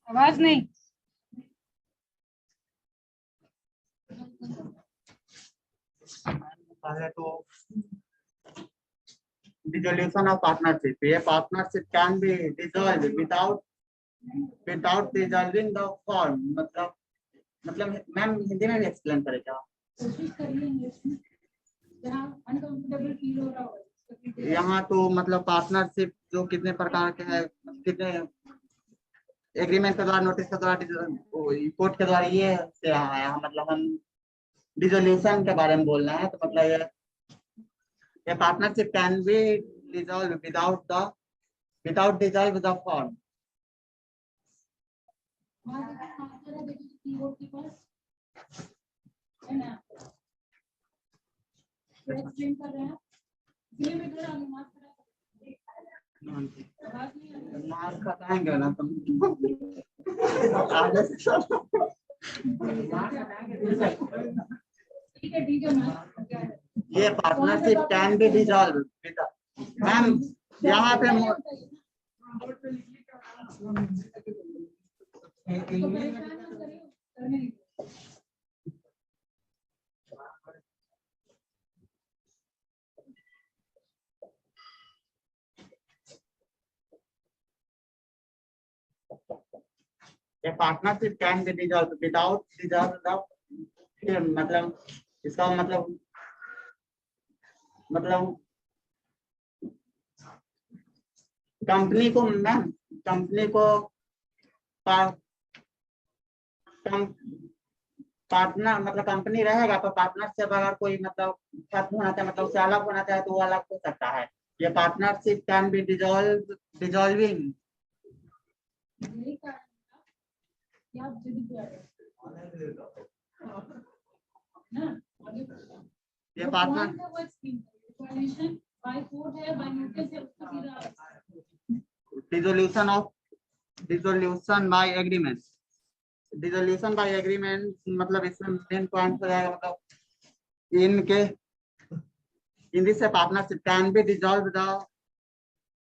आवाज नहीं। पहले तो dissolution of partnership. A partnership can be dissolved without dissolving the firm. मतलब मैम हिंदी में भी एक्सप्लेन करे क्या? यहाँ तो मतलब पार्टनरशिप जो कितने प्रकार के हैं, कितने एग्रीमेंट के द्वारा, नोटिस के द्वारा, कोर्ट के द्वारा, ये से यहाँ मतलब हम डिसोल्यूशन के बारे में बोल रहे हैं। तो मतलब ये partnership can be dissolve without dissolve the firm. Marks हटाएंगे ना तुम? ये partnership can be dissolve. Ma'am यहाँ पे ये partnership can be dissolve without dissolve the firm. मतलब इसका मतलब कंपनी को, मैम कंपनी को पार्टनर मतलब कंपनी रहेगा तो पार्टनरशिप अगर कोई मतलब खत्म होना चाहे, मतलब उससे अलग होना चाहे तो वो अलग हो सकता है। ये पार्टनरशिप कैन बी डिसॉल्विंग। ये partner dissolution by agreement. Dissolution by agreement मतलब इसमें मेन पॉइंट हो जाएगा, मतलब in this partnership can be dissolved the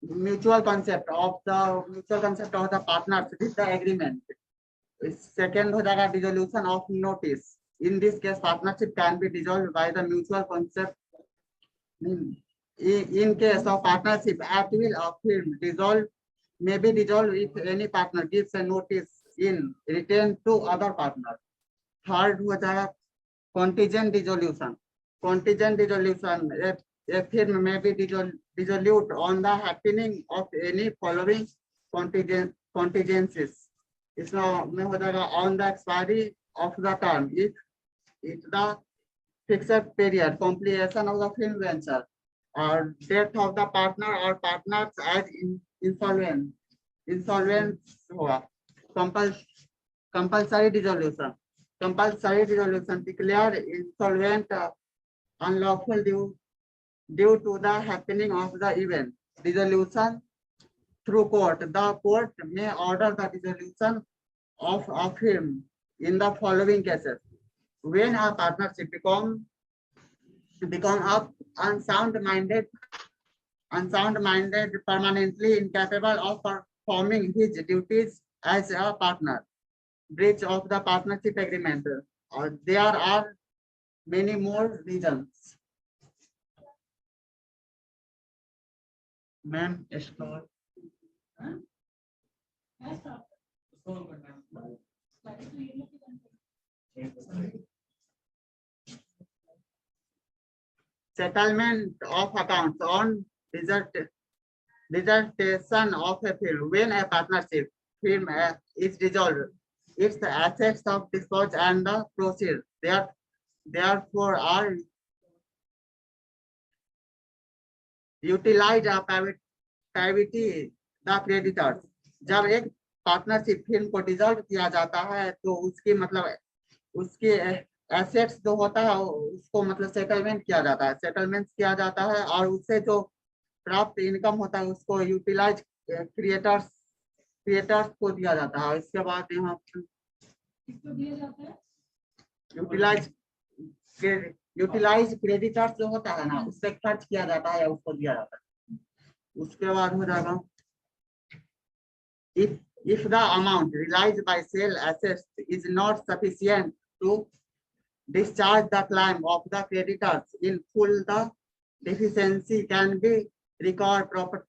mutual concept of the partners with the agreement. Second हो जाएगा dissolution of notice. In this case partnership can be dissolved by the mutual concept. In case of partnership at will of firm may be dissolved if any partner gives a notice in return to other partner. Third हो जाएगा contingent dissolution. Contingent dissolution, a firm may be dissolved on the happening of any following contingencies. इसमें हो जाएगा on the expiry of the term, if the fixed period, completion of the firm venture, or death of the partner or partners as insolvent हुआ. Compulsory dissolution. Compulsory dissolution declare insolvent unlawful due to the happening of the event. Dissolution through court. The court may order the dissolution of a firm in the following cases: when a partnership become up unsound-minded, permanently incapable of performing his duties as a partner, breach of the partnership agreement. There are many more reasons. Ma'am, scroll. Settlement of accounts on dissertation of a firm. When a partnership firm is dissolved, its assets of dispose and the proceeds therefore are utilized privately the creditors. जब एक partnership film को dissolve किया जाता है तो उसकी मतलब उसके एसेट्स जो होता है उसको मतलब सेटलमेंट किया जाता है, और उससे जो प्राप्त इनकम होता है उसको यूटिलाइज क्रिएटर्स को दिया जाता है। इसके बाद यहाँ यूटिलाइज क्रेडिटर्स जो होता है ना उससे खर्च किया जाता है या उसको दिया जाता है। उसके बाद हो जाएगा if the amount realized by sale assets is not sufficient to discharge the claim of the creditors in full, the deficiency can be recovered properly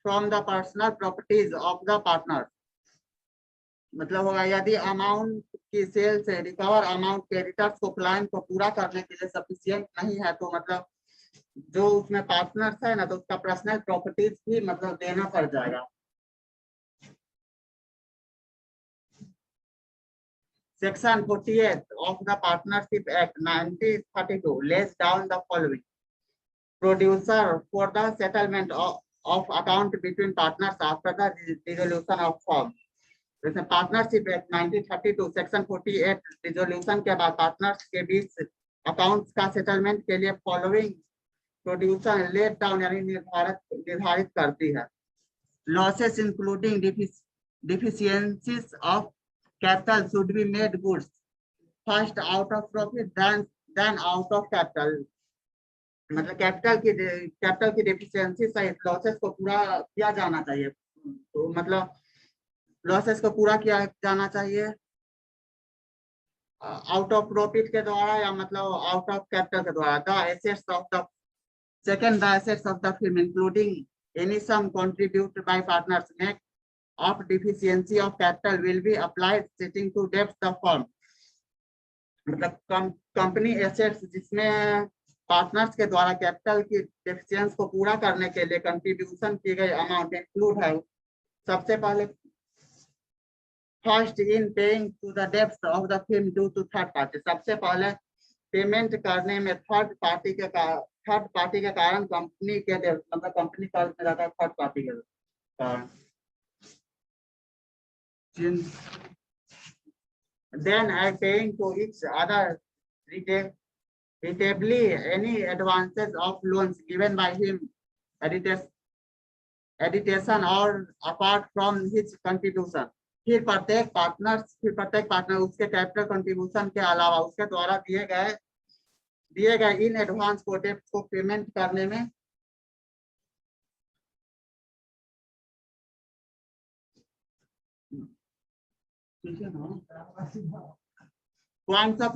from the personal properties of the partners. मतलब होगा यदि amount की cell से recover amount creditors को client को पूरा करने के लिए सफिशिएंट नहीं है, तो मतलब जो उसमें पार्टनर्स है ना, तो उसका पर्सनल प्रॉपर्टीज भी मतलब देना पड़ जाएगा। Section 48 of the Partnership Act 1932 lays down the following: producer for the settlement of account between partners after the resolution of firm. जैसे पार्टनरशिप एक्ट 1932 सेक्शन 48 रिजोल्यूशन के बाद पार्टनर्स के बीच अकाउंट्स का सेटलमेंट के लिए फॉलोइंग प्रोड्यूसर लेट डाउन यानी निर्धारित करती है। Losses including deficiencies of capital should be made good first out of profit then out of capital। मतलब कैपिटल की डेफिशिएंसी सहित लॉसेस को पूरा किया जाना चाहिए। तो मतलब लॉसेस को पूरा किया जाना चाहिए आउट ऑफ प्रॉफिट के द्वारा या मतलब आउट ऑफ कैपिटल के द्वारा। The assets of the second, the assets of the firm including any sum contributed by partners make of deficiency of capital will be applied setting to debt the firm। मतलब company assets जिसमें partners के द्वारा capital की deficiency को पूरा करने के लिए कंट्रीब्यूशन की गई अमाउंट इंक्लूड है। सबसे पहले first in paying to the debts of the firm due to third party, सबसे पहले पेमेंट करने में थर्ड पार्टी के कारण कंपनी के मतलब कंपनी कर्ज में रहता है थर्ड पार्टी के कारण। Then I paying to each other relatively any advances of loans given by him, addition or apart from his contribution। फिर प्रत्येक पार्टनर उसके कैपिटल कंट्रीब्यूशन के अलावा उसके द्वारा दिए गए इन एडवांस को डेब्ट को पेमेंट करने में points of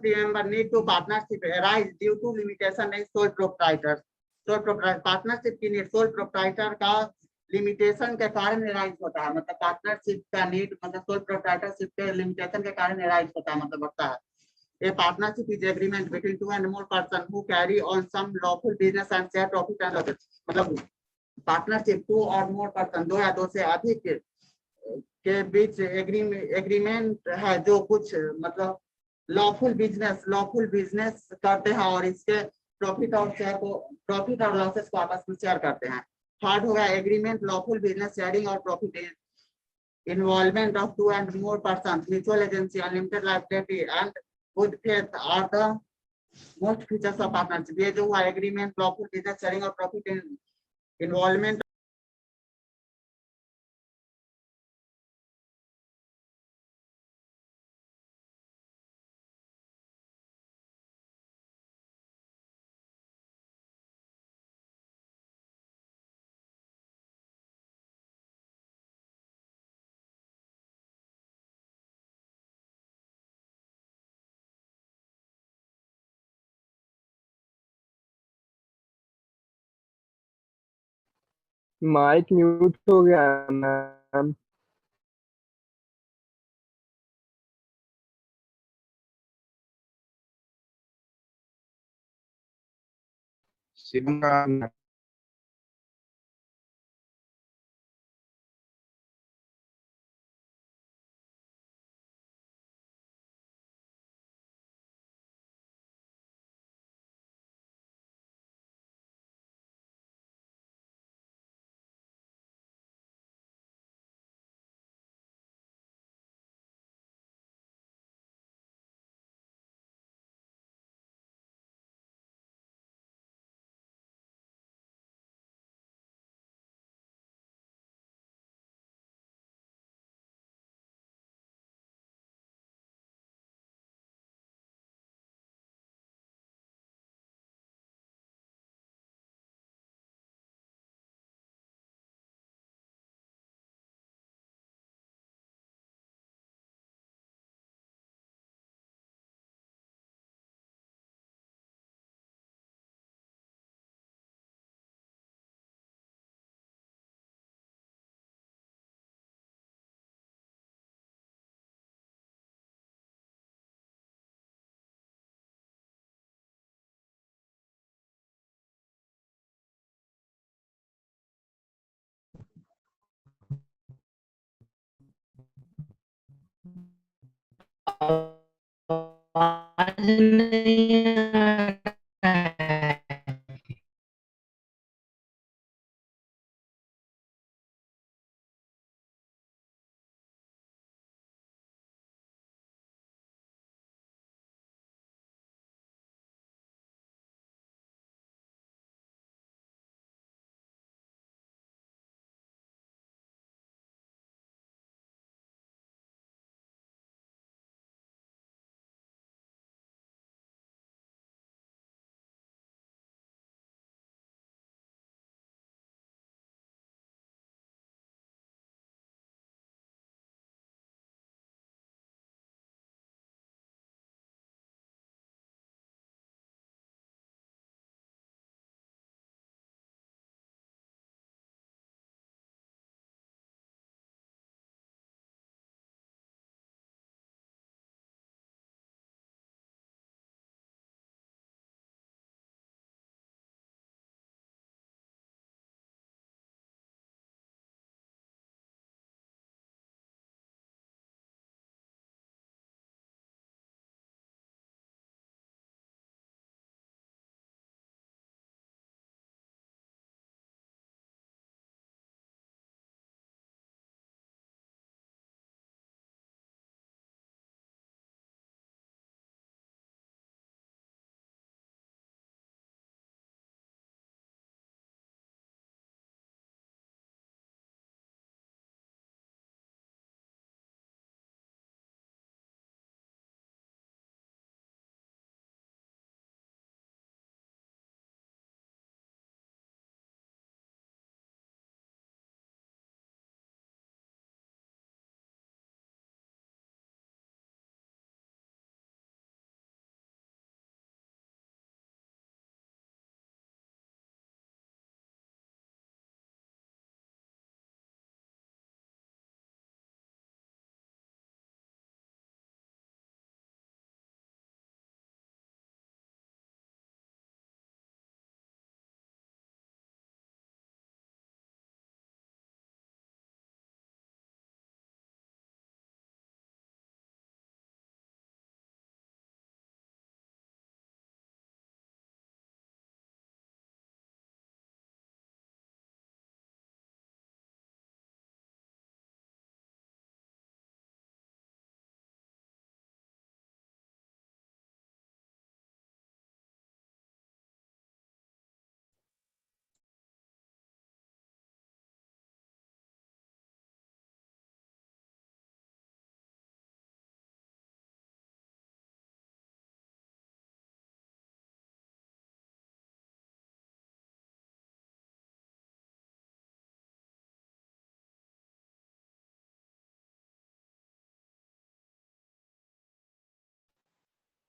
remember need to partnership arise due to limitation in sole proprietor। Partnership की नीड सोल प्रोप्राइटर का लिमिटेशन के कारण अराइज होता है। मतलब पार्टनरशिप का नीड मतलब सोल प्रोप्राइटरशिप के लिमिटेशन के कारण अराइज होता है, मतलब बढ़ता है। A partnership is agreement between two and more persons who carry on some lawful business and share profit and losses। मतलब पार्टनरशिप टू और मोर पर्सन, दो या दो से अधिक के बीच एग्रीमेंट है जो कुछ मतलब लॉफुल बिजनेस करते हैं और इसके प्रॉफिट और लॉसेस को आपस में शेयर करते हैं। थर्ड होगा एग्रीमेंट लॉफुल बिजनेस शेयरिंग और profit involvement of two and more person, mutual agency, unlimited liability and good faith are the most features of partnership. ये जो हुआ एग्रीमेंट लॉफुल बिजनेस शेयरिंग और प्रॉफिट इन्वॉल्वमेंट माइक म्यूट हो गया ma'am. Shivam आवाज नहीं आ रहा है।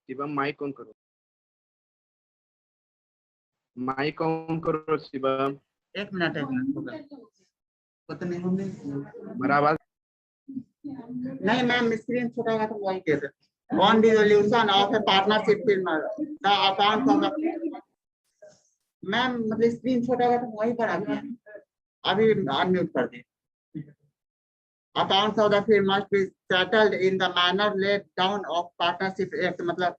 शिवम माइक ऑन करो, माइक ऑन करो शिवम। एक मिनट होगा उतने हमने मेरा आवाज नहीं मैम स्क्रीन छोटा होगा तो वही कहते on dissolution of A partnership film the account of the ma'am मतलब स्क्रीन छोटा होगा तो वही पर अभी अनम्यूट कर दी accounts of the firm must be settled in the manner laid down of partnership act मतलब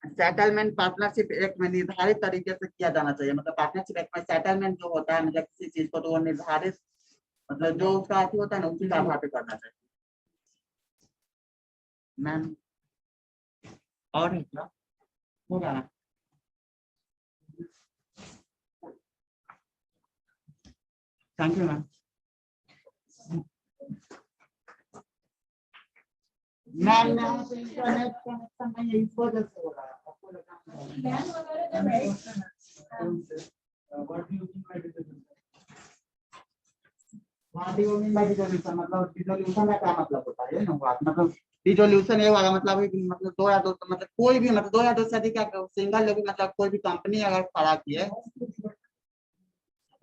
सेटलमेंट पार्टनरशिप एक्ट में निर्धारित तरीके से किया जाना चाहिए मतलब पार्टनरशिप एक्ट में सेटलमेंट जो होता है मतलब किसी चीज को तो वो निर्धारित मतलब जो उसका अति होता है ना उसी के आधार पे करना चाहिए मैम और है क्या हो रहा है thank you ma'am ma'am internet connection नहीं है इस वजह से हो रहा है आपको मतलब डिसोल्यूशन का क्या मतलब होता है ना बात मतलब डिसोल्यूशन ये वाला मतलब है कि मतलब दो या दो मतलब कोई भी मतलब दो या दो से अधिक सिंगल लेकिन मतलब कोई भी कंपनी अगर खड़ा की है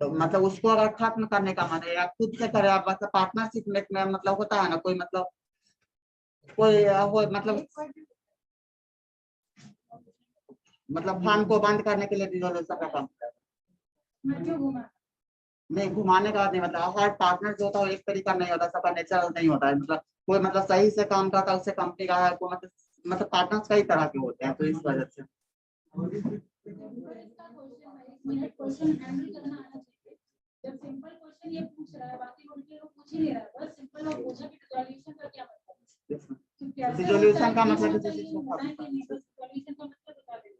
तो मतलब उसको अगर खत्म करने का मन है या खुद से करे आप मतलब पार्टनरशिप में मतलब होता है ना कोई मतलब कोई मतलब फर्म को बंद करने के लिए डिसोल्यूशन का काम नहीं, घुमाने का बात नहीं, मतलब हर पार्टनर जो होता है वो एक तरीका नहीं होता, सबका नेचर नहीं होता है, मतलब कोई मतलब सही से काम करता है उससे कंपनी का है, कोई मतलब पार्टनर्स कई तरह के होते हैं, तो इस वजह से क्वेश्चन हैंडल करना आना चाहिए। जब सिंपल क्वेश्चन ये पूछ रहा है, बाकी उनके लोग पूछ ही नहीं रहा है, बस सिंपल और पूछा कि रिजोल्यूशन का क्या मतलब है। रिजोल्यूशन का मतलब किसी चीज को रिजोल्यूशन का मतलब बता देंगे।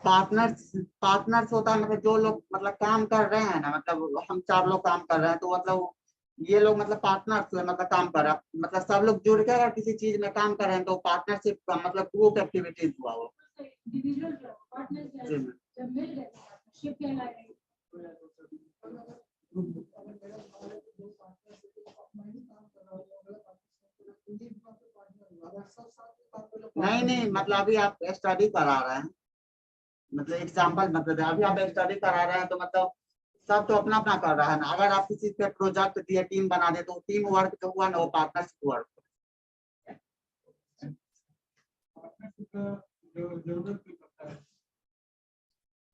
पार्टनर्स होता है मतलब जो लोग मतलब काम कर रहे हैं ना, मतलब हम 4 लोग काम कर रहे हैं, तो मतलब ये लोग मतलब पार्टनर्स हुए, मतलब काम कर रहा है, मतलब सब लोग जुड़ के अगर किसी चीज में काम कर रहे हैं तो पार्टनरशिप का मतलब ग्रुप एक्टिविटीज हुआ वो। इंडिविजुअल पार्टनर जब मिल गए पार्टनरशिप कहलाएगी। नहीं, मतलब अभी आप स्टडी करा रहे हैं, मतलब एग्जाम्पल मतलब अभी आप स्टडी करा रहे हैं, तो मतलब सब तो अपना अपना कर रहा है ना, अगर आप किसी पे प्रोजेक्ट दिए टीम बना दे तो टीम वर्क जो हुआ ना वो पार्टनरशिप वर्क।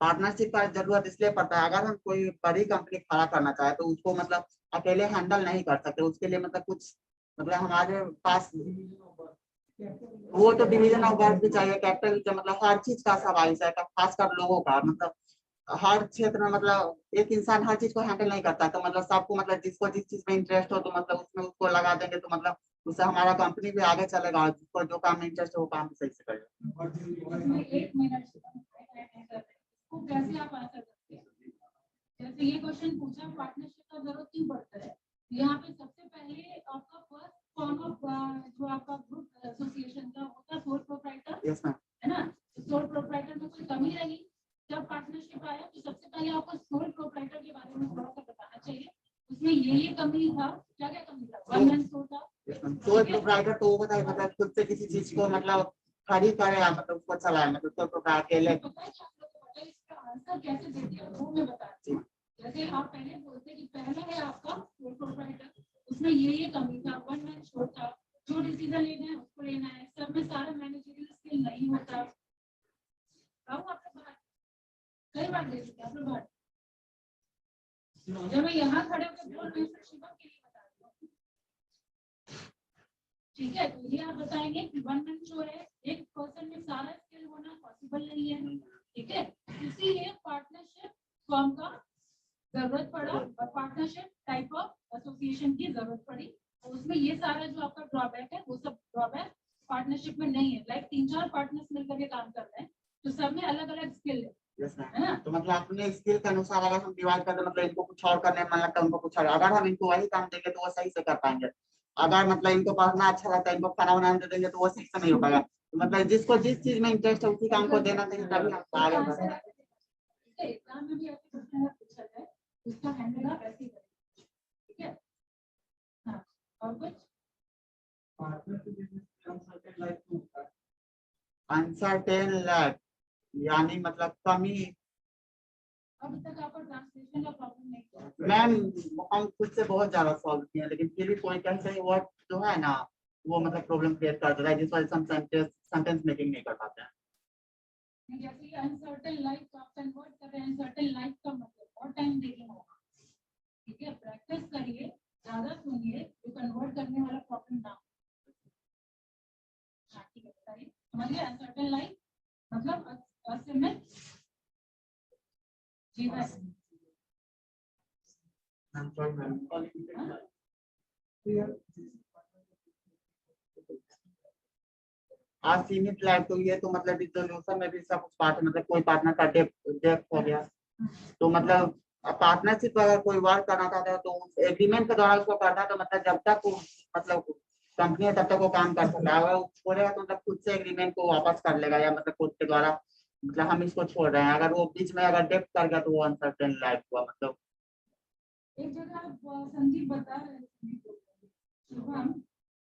पार्टनरशिप का जरूरत इसलिए पड़ता है, अगर हम कोई बड़ी कंपनी खड़ा करना चाहे तो उसको मतलब अकेले हैंडल नहीं कर सकते, उसके लिए मतलब कुछ मतलब हमारे पास वो तो डिवीजन ऑफ वर्क भी चाहिए, कैपिटल मतलब हर चीज का समावेश है, खासकर लोगों का, मतलब हर क्षेत्र में मतलब एक इंसान हर चीज को हैंडल नहीं करता, तो मतलब सबको मतलब जिसको जिस चीज में इंटरेस्ट हो तो मतलब उसमें उसको लगा देंगे, तो मतलब उससे हमारा कंपनी भी आगे चलेगा, और जिसको जो काम में इंटरेस्ट है वो काम भी सही से करेगा। इसमें 1 मिनट को कैसे आप आंसर करते हैं? जैसे ये क्वेश्चन पूछा पार्टनरशिप का जरूरत क्यों पड़ता है, यहाँ पे सबसे पहले आपका फर्स्ट फॉर्म ऑफ जो आपका ग्रुप एसोसिएशन का होता है सोल प्रोप्राइटर, यस मैम, है ना। सोल प्रोप्राइटर में कोई कमी रही, जब पार्टनरशिप आया तो सबसे पहले आपको सोल प्रोप्राइटर के बारे में थोड़ा सा बताना चाहिए, उसमें ये कमी था, क्या क्या कमी था, वन मैन शो था। सोल प्रोप्राइटर तो वो बताइए, मतलब खुद से किसी चीज को मतलब खरीद करे या मतलब उसको चलाए, मतलब सोल प्रोप्राइटर अकेले। इसका आंसर कैसे देते हैं वो मैं बताती हूँ। जैसे आप पहले बोलते कि पहला है आपका सोल प्रोप्राइटर, उसमें ये कमी था, वन मैन शो था, जो डिसीजन लेना है उसको लेना है, सब में सारा मैनेजरियल स्किल नहीं होता। कई बार दे सकते आप लोग, जब मैं यहाँ खड़े होकर बोल रही हूँ शिवम के लिए बता रही हूँ, ठीक है। तो ये आप बताएंगे कि वन मैन शो है, एक पर्सन में सारा स्किल होना पॉसिबल नहीं है, ठीक है। इसीलिए पार्टनरशिप फॉर्म का जरूरत पड़ा और पार्टनरशिप टाइप ऑफ एसोसिएशन की जरूरत पड़ी, और उसमें ये सारा जो आपका ड्रॉबैक है वो सब ड्रॉबैक पार्टनरशिप में नहीं है। लाइक 3-4 पार्टनर्स मिलकर के काम कर रहे हैं तो सब में अलग अलग स्किल है, है ना। तो मतलब अपने स्किल के अनुसार अगर हम डिवाइड कर दे, मतलब इनको कुछ और करने में मन लगता है, उनको कुछ और, अगर हम इनको वही काम देंगे तो वो सही से कर पाएंगे, अगर मतलब इनको पढ़ना अच्छा लगता है, इनको खाना बनाने दे देंगे तो वो सही से नहीं हो पाएगा, तो मतलब जिसको जिस चीज में इंटरेस्ट है उसी काम को देना चाहिए, तभी हम आगे बढ़ सकते हैं। एग्जाम में भी ऐसे क्वेश्चन पूछा जाए उसका हैंडल आप ऐसे करें, ठीक है। हाँ, और कुछ अनसर्टेन लैक यानी मतलब कमी। अभी तक आपको ट्रांसलेशन का प्रॉब्लम नहीं हुआ? मैम हम खुद से बहुत ज्यादा सॉल्व किए हैं, लेकिन फिर भी कोई कहीं कहीं वर्ड जो है ना वो मतलब प्रॉब्लम क्रिएट कर देता है, जिस वजह से हम सेंटेंस मेकिंग नहीं कर पाते हैं। जैसे अनसर्टेन लाइफ का आप कन्वर्ट कर रहे हैं, अनसर्टेन लाइफ का मतलब बहुत टाइम देना होगा, ठीक है। प्रैक्टिस करिए, ज्यादा सुनिए, जो कन्वर्ट करने वाला प्रॉब्लम ना हो। ठीक है, बताइए समझिए। अनसर्टेन लाइफ मतलब असीमित जीवन। असीमित लाइफ, तो ये तो मतलब रिजोल्यूशन में भी सब कुछ पार्ट है, मतलब कोई पार्टनर का डेथ हो गया तो मतलब पार्टनरशिप अगर कोई वर्क करना चाहता है तो एग्रीमेंट के द्वारा उसको करना है, तो मतलब जब तक वो मतलब कंपनी है तब तक वो काम कर सकता है, अगर वो बोलेगा तो मतलब खुद से एग्रीमेंट को वापस कर लेगा, या मतलब खुद के द्वारा मतलब हम इसको छोड़ रहे हैं, अगर वो बीच में अगर डेथ कर गया तो वो अनसर्टेन लाइफ हुआ। मतलब एक जगह आप संदीप बता रहे थे शुभम,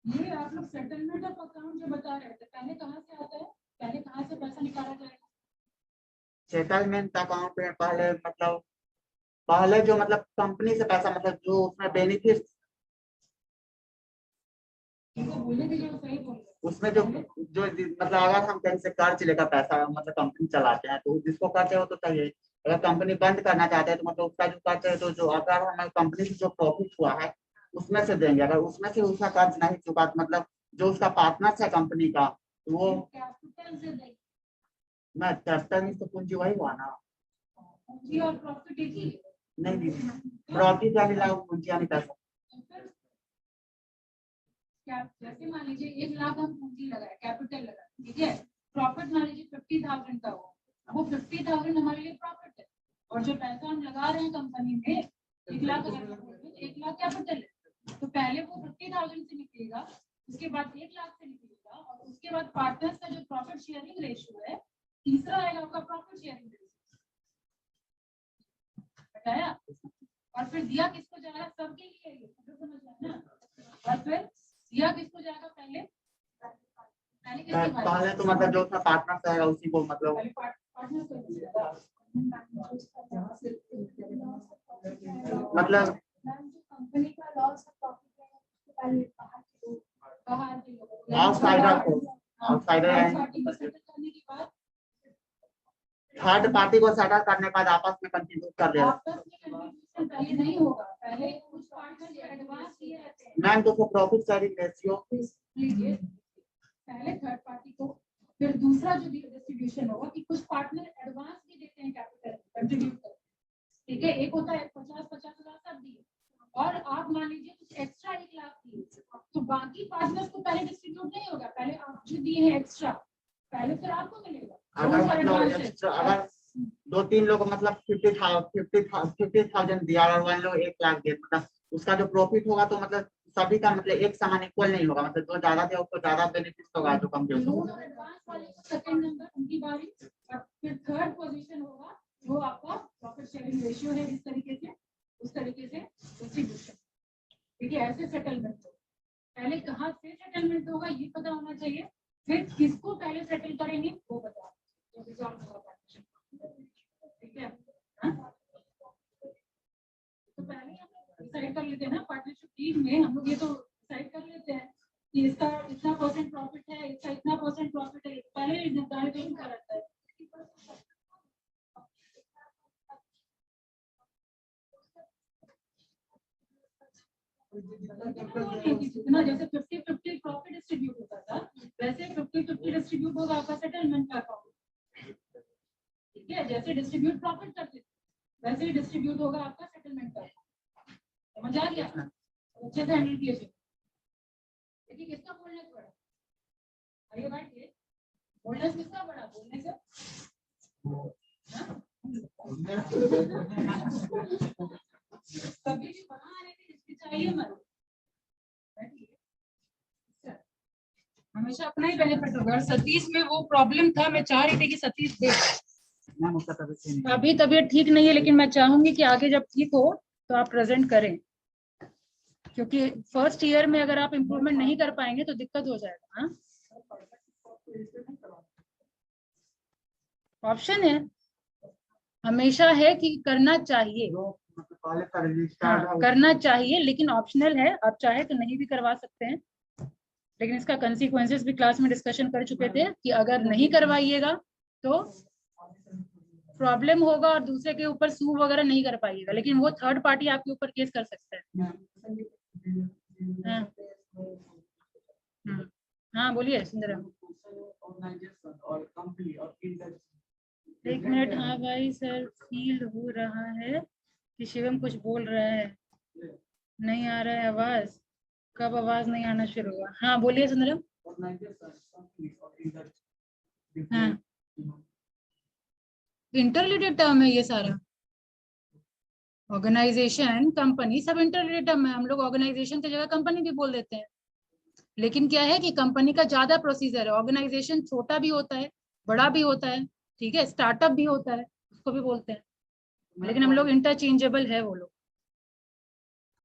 ये आप लोग सेटलमेंट ऑफ अकाउंट जो बता रहे थे, पहले कहाँ से आता है, पहले कहाँ से पैसा निकाला जाएगा? सेटलमेंट अकाउंट में पहले जो मतलब कंपनी से पैसा मतलब जो उसमें बेनिफिट बोलने दीजिए, वो सही बोल रहे हैं। उसमें जो मतलब अगर हम कहीं से कर्ज लेकर पैसा मतलब कंपनी चलाते हैं तो जिसको कर्ज है वो तो चाहिए। अगर कंपनी बंद करना चाहते हैं तो मतलब उसका जो कर्ज है तो जो अगर हमें कंपनी से जो प्रॉफिट हुआ है उसमें से देंगे। अगर उसमें से उसका कर्ज नहीं चुका तो मतलब जो उसका पार्टनर है कंपनी का तो वो कैपिटल से देंगे। मैं कैपिटल तो पूंजी वही हुआ ना। पूंजी और प्रॉफिट एक ही है। नहीं दीदी, प्रॉफिट यानी लाभ, पूंजी यानी पैसा। तो फिर क्या, जैसे मान लीजिए 1 लाख हम पूंजी लगाए, कैपिटल लगाए, ठीक है, प्रॉफिट मान लीजिए 50,000 का हो, वो 50,000 हमारे लिए प्रॉफिट है। और जो पैसा हम लगा रहे हैं कंपनी में 1 लाख, 1 लाख कैपिटल है, तो पहले वो 50,000 से निकलेगा, उसके बाद 1 लाख से निकलेगा, और उसके बाद पार्टनर्स का जो प्रॉफिट शेयरिंग रेशियो है, तीसरा आएगा आपका प्रॉफिट शेयरिंग रेशियो, बताया। और फिर दिया किसको जाएगा, सबके लिए ये तो समझ रहे हैं ना। और फिर दिया किसको जाएगा, पहले किसको जाएगा? पहले तो मतलब जो उसका पार्टनर रहेगा उसी को मतलब पहले पार्टनर को जाएगा। मतलब कंपनी का लॉस प्रॉफिट है उसको पहले बाहर के लोग आउटसाइडर को, आउटसाइडर पार्टी को सेटल करने के बाद थर्ड पार्टी को सेटल करने के बाद आपस में कंट्रीब्यूट कर देगा। आपस में कंट्रीब्यूशन पहले नहीं होगा, पहले कुछ पार्टनर एडवांस किए रहते हैं। मैम तो प्रॉफिट शेयरिंग रेशियो लीजिए, पहले थर्ड पार्टी को, फिर दूसरा जो डिस्ट्रीब्यूशन होगा कि कुछ पार्टनर एडवांस भी देते हैं, कैपिटल कंट्रीब्यूट करते हैं, ठीक है। एक होता है 50,000 सब दिए, और आप मान लीजिए कुछ एक्स्ट्रा 1 लाख दिए, तो बाकी पार्टनर्स को पहले डिस्ट्रीब्यूट नहीं होगा, पहले आप जो दिए हैं एक्स्ट्रा पहले फिर आपको मिलेगा। अगर मतलब अगर 2-3 लोग मतलब 50,000 दिया और 1 लोग 1 लाख दिए, मतलब उसका जो प्रॉफिट होगा तो मतलब सभी का मतलब एक समान इक्वल नहीं होगा, मतलब जो ज्यादा दिया उसको ज्यादा बेनिफिट होगा, जो कम दिया लोन और एडवांस वाले को सेकंड नंबर उनकी बारी, और फिर थर्ड पोजीशन होगा वो आपका प्रॉफिट शेयरिंग रेशियो है, इस तरीके से उस तरीके से डिस्ट्रीब्यूशन, ठीक है। ऐसे सेटलमेंट हो, पहले कहाँ से सेटलमेंट होगा ये पता होना चाहिए, फिर किसको पहले सेटल करेंगे वो बता, ठीक है। तो पहले हम लोग डिसाइड कर लेते हैं ना, पार्टनरशिप डीड में हम लोग ये तो डिसाइड कर लेते हैं कि इसका इतना % प्रॉफिट है, इसका इतना % प्रॉफिट है, पहले निर्धारित कर रहता है। जितना जैसे 50-50 प्रॉफिट डिस्ट्रीब्यूट होता था, वैसे 50-50 डिस्ट्रीब्यूट होगा आपका सेटलमेंट का अकाउंट, ठीक है। जैसे डिस्ट्रीब्यूट प्रॉफिट करते थे वैसे ही डिस्ट्रीब्यूट होगा आपका सेटलमेंट का, समझ आ गया? अच्छे से हैंडल किए। देखिए किसका बोलनेस बड़ा, आइए बैठिए, बोलनेस किसका बड़ा, बोलने से कभी भी बना आने की हिचकिचाइए मत, हमेशा अपना ही बेनिफिट होगा। और सतीश में वो प्रॉब्लम था, मैं चाह रही थी कि सतीश दे, मैम उसका तबीयत अभी तबीयत ठीक नहीं है, लेकिन मैं चाहूंगी कि आगे जब ठीक हो तो आप प्रेजेंट करें, क्योंकि फर्स्ट ईयर में अगर आप इम्प्रूवमेंट नहीं कर पाएंगे तो दिक्कत हो जाएगा। हाँ, ऑप्शन है, हमेशा है कि करना चाहिए, हाँ करना चाहिए, लेकिन ऑप्शनल है, आप चाहे तो नहीं भी करवा सकते हैं, लेकिन इसका कंसीक्वेंसेस भी क्लास में डिस्कशन कर चुके थे कि अगर नहीं करवाइएगा तो प्रॉब्लम होगा और दूसरे के ऊपर सू वगैरह नहीं कर पाइएगा, लेकिन वो थर्ड पार्टी आपके ऊपर केस कर सकता है। हाँ, हाँ बोलिए सुंदरम। एक मिनट, हाँ भाई सर, फील हो रहा है कि शिवम कुछ बोल रहा है, नहीं आ रहा है आवाज, कब आवाज नहीं आना शुरू हुआ? हाँ बोलिए सुंदरम। हाँ, इंटररिलेटेड टर्म है ये सारा, ऑर्गेनाइजेशन कंपनी सब इंटररिलेटेड टर्म है, हम लोग ऑर्गेनाइजेशन की जगह कंपनी भी बोल देते हैं, लेकिन क्या है कि कंपनी का ज्यादा प्रोसीजर है, ऑर्गेनाइजेशन छोटा भी होता है बड़ा भी होता है, ठीक है, स्टार्टअप भी होता है उसको भी बोलते हैं, लेकिन हम लोग इंटरचेंजेबल है वो लोग।